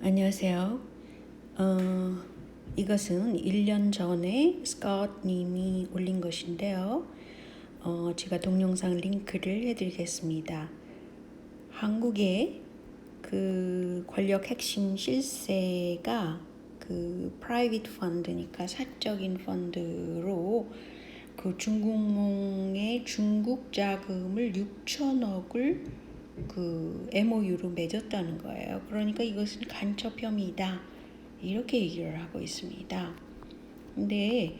안녕하세요. 이것은 1년 전에 스콧님이 올린 것인데요. 제가 동영상 링크를 해드리겠습니다. 한국의 그 권력 핵심 실세가 그 프라이빗 펀드니까 사적인 펀드로 그 중국몽의 중국 자금을 6천억을 그 MOU로 맺었다는 거예요. 그러니까 이것은 간첩 혐의다 이렇게 얘기를 하고 있습니다. 근데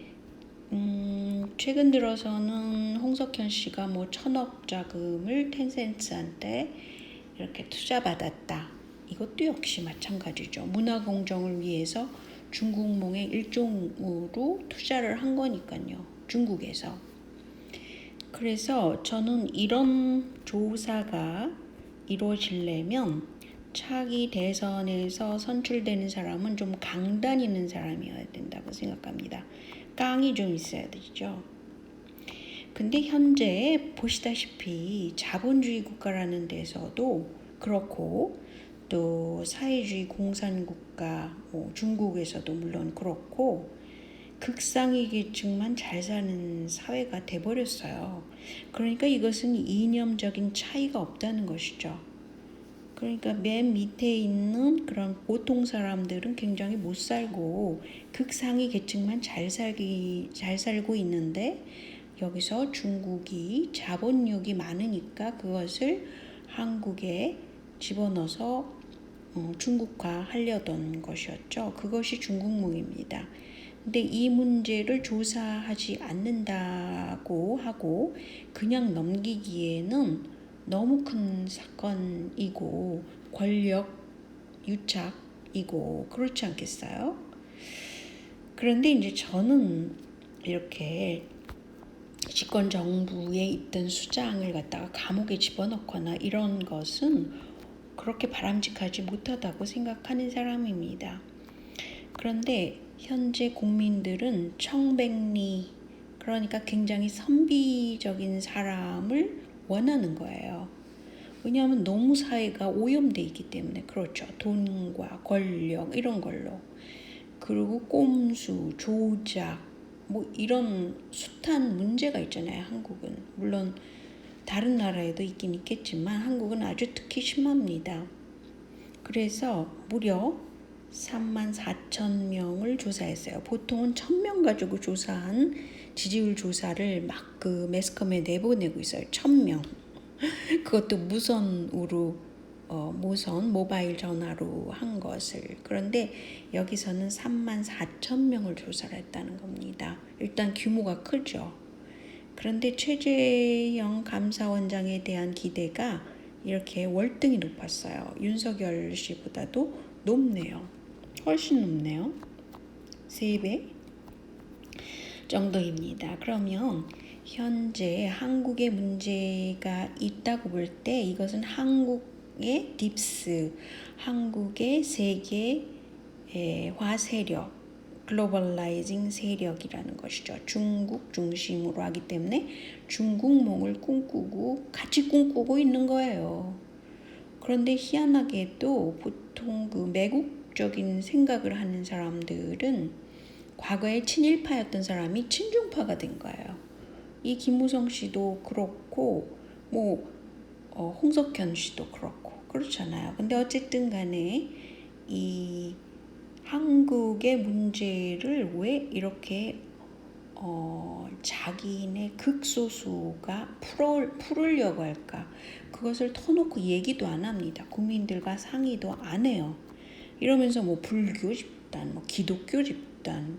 최근 들어서는 홍석현 씨가 뭐 1,000억 자금을 텐센트한테 이렇게 투자받았다. 이것도 역시 마찬가지죠. 문화 공정을 위해서 중국몽의 일종으로 투자를 한 거니까요. 중국에서. 그래서 저는 이런 조사가 이루어지려면 차기 대선에서 선출되는 사람은 좀 강단 있는 사람이어야 된다고 생각합니다. 깡이 좀 있어야 되죠. 근데 현재 보시다시피 자본주의 국가라는 데서도 그렇고 또 사회주의 공산국가 중국에서도 물론 그렇고 극상위 계층만 잘 사는 사회가 돼버렸어요. 그러니까 이것은 이념적인 차이가 없다는 것이죠. 그러니까 맨 밑에 있는 그런 보통 사람들은 굉장히 못 살고 극상위 계층만 잘 살고 있는데 여기서 중국이 자본력이 많으니까 그것을 한국에 집어넣어서 중국화 하려던 것이었죠. 그것이 중국몽입니다. 근데 이 문제를 조사하지 않는다고 하고 그냥 넘기기에는 너무 큰 사건이고 권력 유착이고 그렇지 않겠어요? 그런데 이제 저는 이렇게 집권 정부에 있던 수장을 갖다가 감옥에 집어넣거나 이런 것은 그렇게 바람직하지 못하다고 생각하는 사람입니다. 그런데 현재 국민들은 청백리, 그러니까 굉장히 선비적인 사람을 원하는 거예요. 왜냐하면 너무 사회가 오염돼 있기 때문에. 그렇죠. 돈과 권력 이런 걸로. 그리고 꼼수, 조작 뭐 이런 숱한 문제가 있잖아요. 한국은. 물론 다른 나라에도 있긴 있겠지만 한국은 아주 특히 심합니다. 그래서 무려 34,000명을 조사했어요. 보통은 1,000명 가지고 조사한 지지율 조사를 막 그 매스컴에 내보내고 있어요. 1,000명. 그것도 무선으로 무선 모바일 전화로 한 것을. 그런데 여기서는 34,000명을 조사를 했다는 겁니다. 일단 규모가 크죠. 그런데 최재형 감사원장에 대한 기대가 이렇게 월등히 높았어요. 윤석열 씨보다도 높네요. 훨씬 높네요. 3배 정도입니다. 그러면 현재 한국의 문제가 있다고 볼 때 이것은 한국의 딥스, 한국의 세계화 세력, 글로벌라이징 세력이라는 것이죠. 중국 중심으로 하기 때문에 중국몽을 꿈꾸고 같이 꿈꾸고 있는 거예요. 그런데 희한하게도 보통 그 매국적인 생각을 하는 사람들은 과거에 친일파였던 사람이 친중파가 된 거예요. 이 김무성 씨도 그렇고 홍석현 씨도 그렇고 그렇잖아요. 근데 어쨌든 간에 이 한국의 문제를 왜 이렇게 자기네 극소수가 풀으려고 할까? 그것을 터놓고 얘기도 안 합니다. 국민들과 상의도 안 해요. 이러면서 뭐 불교 집단, 뭐 기독교 집단,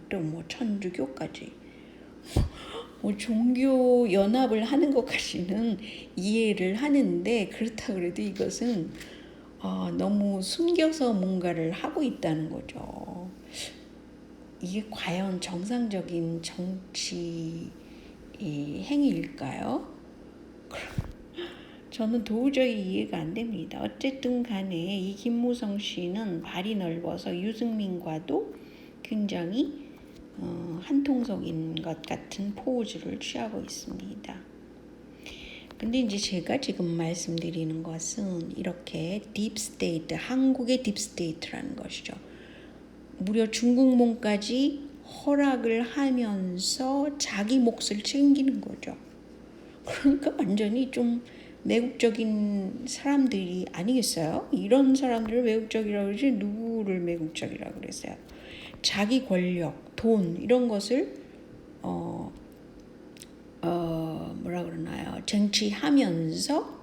또 뭐 천주교까지 뭐 종교 연합을 하는 것까지는 이해를 하는데 그렇다 그래도 이것은 너무 숨겨서 뭔가를 하고 있다는 거죠. 이게 과연 정상적인 정치 행위일까요? 저는 도저히 이해가 안 됩니다. 어쨌든 간에 이 김무성 씨는 발이 넓어서 유승민과도 굉장히 한통속인 것 같은 포즈를 취하고 있습니다. 근데 이제 제가 지금 말씀드리는 것은 이렇게 딥스테이트, 한국의 딥스테이트라는 것이죠. 무려 중국몽까지 허락을 하면서 자기 몫을 챙기는 거죠. 그러니까 완전히 좀 매국적인 사람들이 아니겠어요? 이런 사람들을 매국적이라고 그러지 누구를 매국적이라고 그랬어요? 자기 권력, 돈 이런 것을 뭐라 그러나요? 쟁취하면서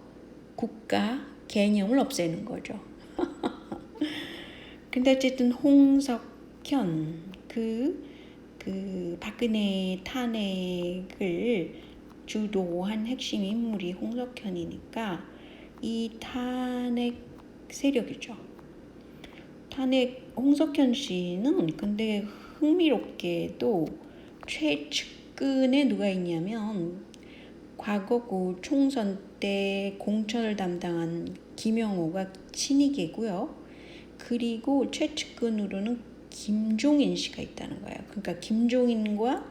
국가 개념을 없애는 거죠. 근데 어쨌든 홍석현 그 박근혜 탄핵을 주도한 핵심 인물이 홍석현이니까 이 탄핵 세력이죠. 탄핵 홍석현 씨는 근데 흥미롭게도 최측근에 누가 있냐면 과거 그 총선 때 공천을 담당한 김영호가 친이계고요. 그리고 최측근으로는 김종인 씨가 있다는 거예요. 그러니까 김종인과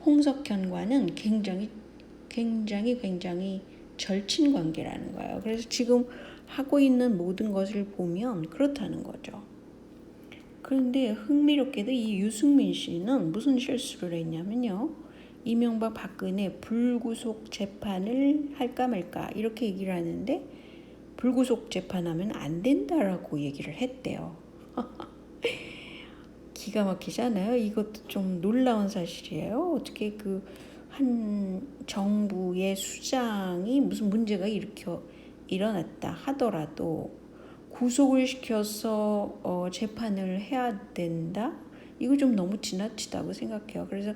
홍석현과는 굉장히 절친 관계라는 거예요. 그래서 지금 하고 있는 모든 것을 보면 그렇다는 거죠. 그런데 흥미롭게도 이 유승민 씨는 무슨 실수를 했냐면요. 이명박 박근혜 불구속 재판을 할까 말까 이렇게 얘기를 하는데 불구속 재판하면 안 된다라고 얘기를 했대요. 기가 막히잖아요. 이것도 좀 놀라운 사실이에요. 어떻게 그 한 정부의 수장이 무슨 문제가 일어났다 하더라도 구속을 시켜서 재판을 해야 된다? 이거 좀 너무 지나치다고 생각해요. 그래서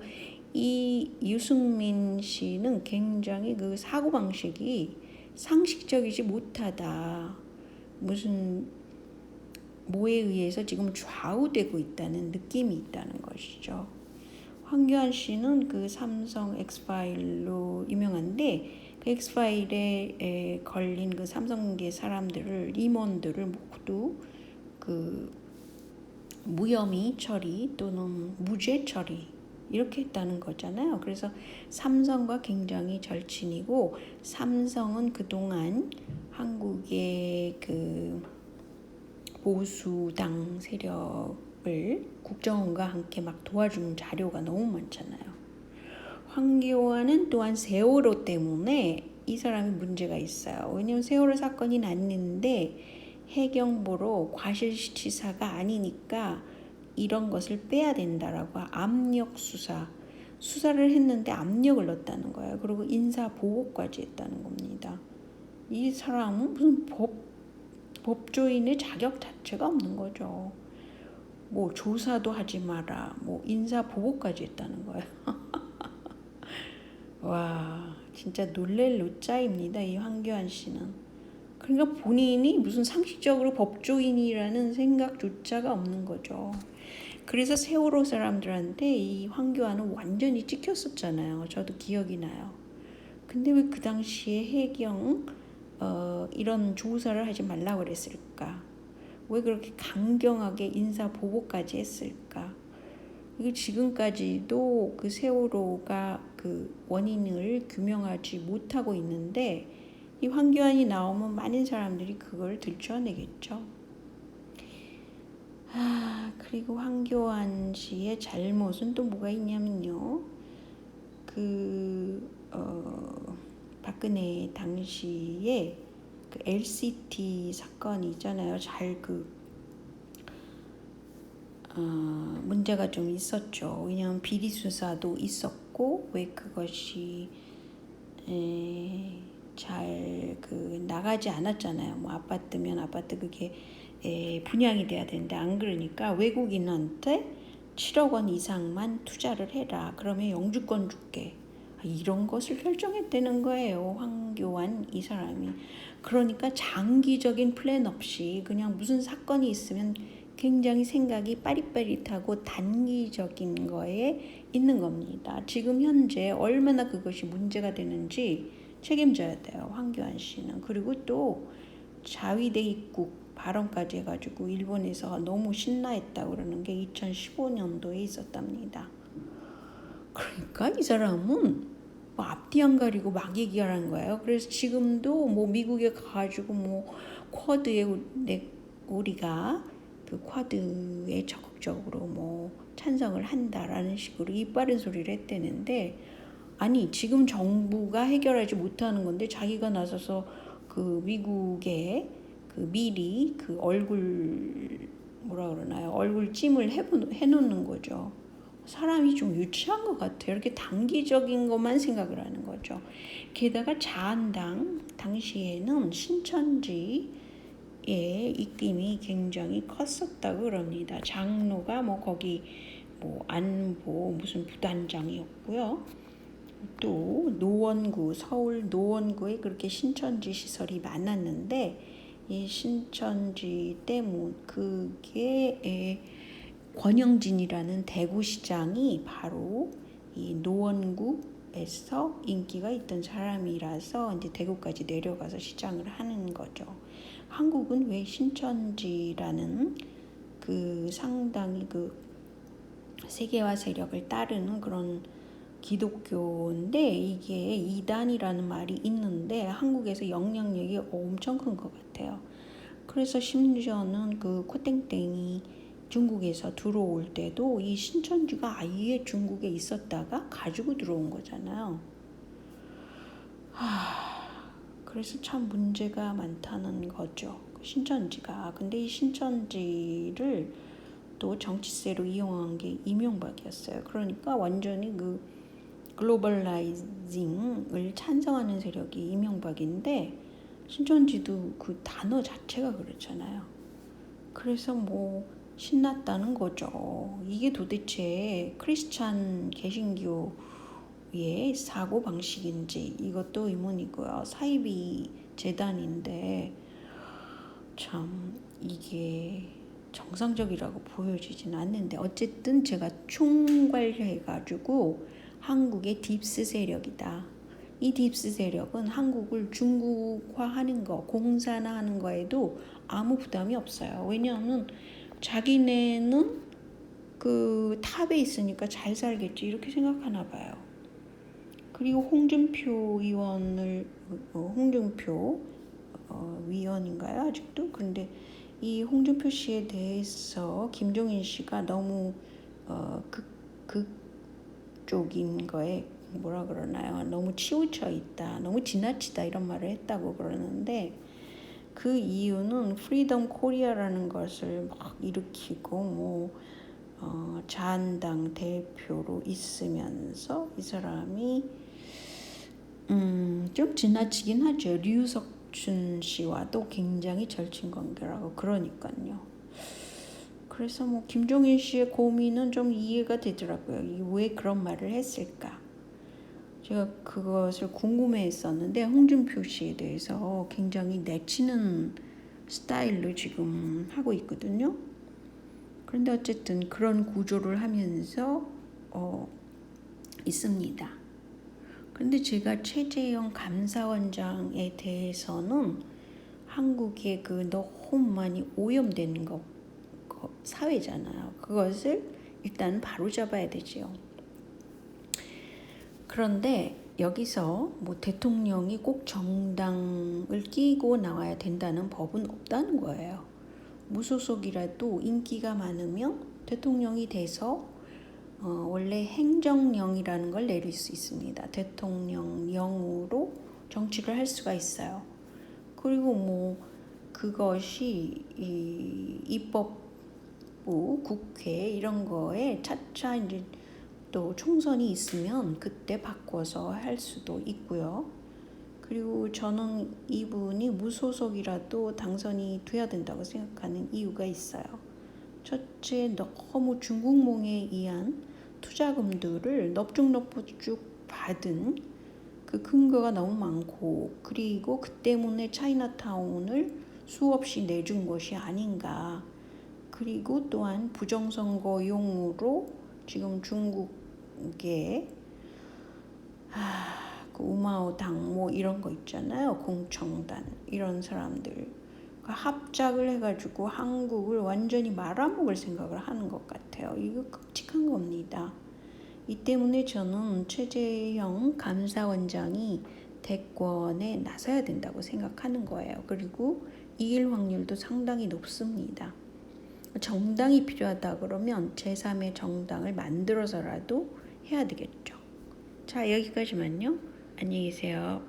이 유승민 씨는 굉장히 그 사고방식이 상식적이지 못하다. 무슨 뭐에 의해서 지금 좌우되고 있다는 느낌이 있다는 것이죠. 황교안 씨는 그 삼성 엑스파일로 유명한데 그 엑스파일에 걸린 그 삼성계 사람들을 임원들을 모두 그 무혐의 처리 또는 무죄 처리 이렇게 했다는 거잖아요. 그래서 삼성과 굉장히 절친이고 삼성은 그동안 한국의 그 보수당 세력을 국정원과 함께 막 도와주는 자료가 너무 많잖아요. 황교안은 또한 세월호 때문에 이 사람이 문제가 있어요. 왜냐면 세월호 사건이 났는데 해경보로 과실치사가 아니니까 이런 것을 빼야 된다라고 압력 수사를 했는데 압력을 넣었다는 거예요. 그리고 인사 보고까지 했다는 겁니다. 이 사람은 무슨 법조인의 자격 자체가 없는 거죠. 뭐 조사도 하지 마라, 뭐 인사 보고까지 했다는 거예요. 와, 진짜 놀랄 노짜입니다. 이 황교안 씨는. 그러니까 본인이 무슨 상식적으로 법조인이라는 생각조차가 없는 거죠. 그래서 세월호 사람들한테 이 황교안은 완전히 찍혔었잖아요. 저도 기억이 나요. 근데 왜 그 당시에 해경 이런 조사를 하지 말라고 그랬을까? 왜 그렇게 강경하게 인사 보고까지 했을까? 이게 지금까지도 그 세월호가 그 원인을 규명하지 못하고 있는데 이 황교안이 나오면 많은 사람들이 그걸 들춰내겠죠. 그리고 황교안 씨의 잘못은 또 뭐가 있냐면요. 박근혜 당시에 그 LCT 사건이 있잖아요. 문제가 좀 있었죠. 왜냐하면 비리 수사도 있었고 왜 그것이 잘 나가지 않았잖아요. 뭐 아파트면 아파트 그게 분양이 돼야 되는데 안 그러니까 외국인한테 7억 원 이상만 투자를 해라. 그러면 영주권 줄게. 이런 것을 결정했다는 거예요. 황교안 이 사람이. 그러니까 장기적인 플랜 없이 그냥 무슨 사건이 있으면 굉장히 생각이 빠릿빠릿하고 단기적인 거에 있는 겁니다. 지금 현재 얼마나 그것이 문제가 되는지 책임져야 돼요. 황교안 씨는. 그리고 또 자위대 입국 발언까지 해가지고 일본에서 너무 신나했다고 그러는 게 2015년도에 있었답니다. 그러니까 이 사람은 뭐 앞뒤 안 가리고 막 얘기하는 거예요. 그래서 지금도 뭐 미국에 가가지고 뭐 쿼드에 우리가 그 쿼드에 적극적으로 뭐 찬성을 한다라는 식으로 입 바른 소리를 했대는데, 아니 지금 정부가 해결하지 못하는 건데 자기가 나서서 그 미국에 그 미리 그 얼굴 뭐라 그러나요? 얼굴 찜을 해놓는 거죠. 사람이 좀 유치한 것 같아요. 이렇게 단기적인 것만 생각을 하는 거죠. 게다가 자한당 당시에는 신천지의 입김이 굉장히 컸었다고 그럽니다. 장로가 뭐 거기 뭐 안보 무슨 부단장이었고요. 또 노원구, 서울 노원구에 그렇게 신천지 시설이 많았는데, 이 신천지 때문 그게 권영진이라는 대구시장이 바로 이 노원구에서 인기가 있던 사람이라서 이제 대구까지 내려가서 시장을 하는 거죠. 한국은 왜 신천지라는 그 상당히 그 세계화 세력을 따르는 그런 기독교인데, 이게 이단이라는 말이 있는데 한국에서 영향력이 엄청 큰 것 같아요. 그래서 심지어는 그 코땡땡이 중국에서 들어올 때도 이 신천지가 아예 중국에 있었다가 가지고 들어온 거잖아요. 그래서 참 문제가 많다는 거죠. 신천지가. 근데 이 신천지를 또 정치세로 이용한 게 이명박이었어요. 그러니까 완전히 그 글로벌라이징을 찬성하는 세력이 이명박인데, 신천지도 그 단어 자체가 그렇잖아요. 그래서 뭐 신났다는 거죠. 이게 도대체 크리스찬 개신교의 사고 방식인지 이것도 의문이고요. 사이비 재단인데 참 이게 정상적이라고 보여지진 않는데, 어쨌든 제가 총괄해가지고 한국의 딥스 세력이다. 이 딥스 세력은 한국을 중국화하는 거, 공산화하는 거에도 아무 부담이 없어요. 왜냐하면 자기네는 그 탑에 있으니까 잘 살겠지 이렇게 생각하나 봐요. 그리고 홍준표 위원인가요 아직도? 근데 이 홍준표 씨에 대해서 김종인 씨가 너무 극적인 거에 뭐라 그러나요? 너무 치우쳐 있다, 너무 지나치다 이런 말을 했다고 그러는데, 그 이유는 프리덤 코리아라는 것을 막 일으키고 뭐 자한당 대표로 있으면서 이 사람이 좀 지나치긴 하죠. 류석춘 씨와도 굉장히 절친 관계라고 그러니까요. 그래서 뭐 김종인 씨의 고민은 좀 이해가 되더라고요. 왜 그런 말을 했을까? 제가 그것을 궁금해했었는데, 홍준표 씨에 대해서 굉장히 내치는 스타일로 지금 하고 있거든요. 그런데 어쨌든 그런 구조를 하면서 있습니다. 그런데 제가 최재형 감사원장에 대해서는 한국의 그 너무 많이 오염된 거 사회잖아요. 그것을 일단 바로잡아야 되지요. 그런데 여기서 뭐 대통령이 꼭 정당을 끼고 나와야 된다는 법은 없다는 거예요. 무소속이라도 인기가 많으면 대통령이 돼서 원래 행정령이라는 걸 내릴 수 있습니다. 대통령령으로 정치를 할 수가 있어요. 그리고 뭐 그것이 이 입법부, 국회 이런 거에 차차 이제 또 총선이 있으면 그때 바꿔서 할 수도 있고요. 그리고 저는 이분이 무소속이라도 당선이 돼야 된다고 생각하는 이유가 있어요. 첫째, 너무 중국몽에 의한 투자금들을 넙죽넙죽 받은 그 근거가 너무 많고, 그리고 그 때문에 차이나타운을 수없이 내준 것이 아닌가. 그리고 또한 부정선거용으로 지금 중국에 그 우마오 당모 이런 거 있잖아요. 공청단 이런 사람들 합작을 해가지고 한국을 완전히 말아먹을 생각을 하는 것 같아요. 이거 끔찍한 겁니다. 이 때문에 저는 최재형 감사원장이 대권에 나서야 된다고 생각하는 거예요. 그리고 이길 확률도 상당히 높습니다. 정당이 필요하다 그러면 제3의 정당을 만들어서라도 해야 되겠죠. 자, 여기까지만요. 안녕히 계세요.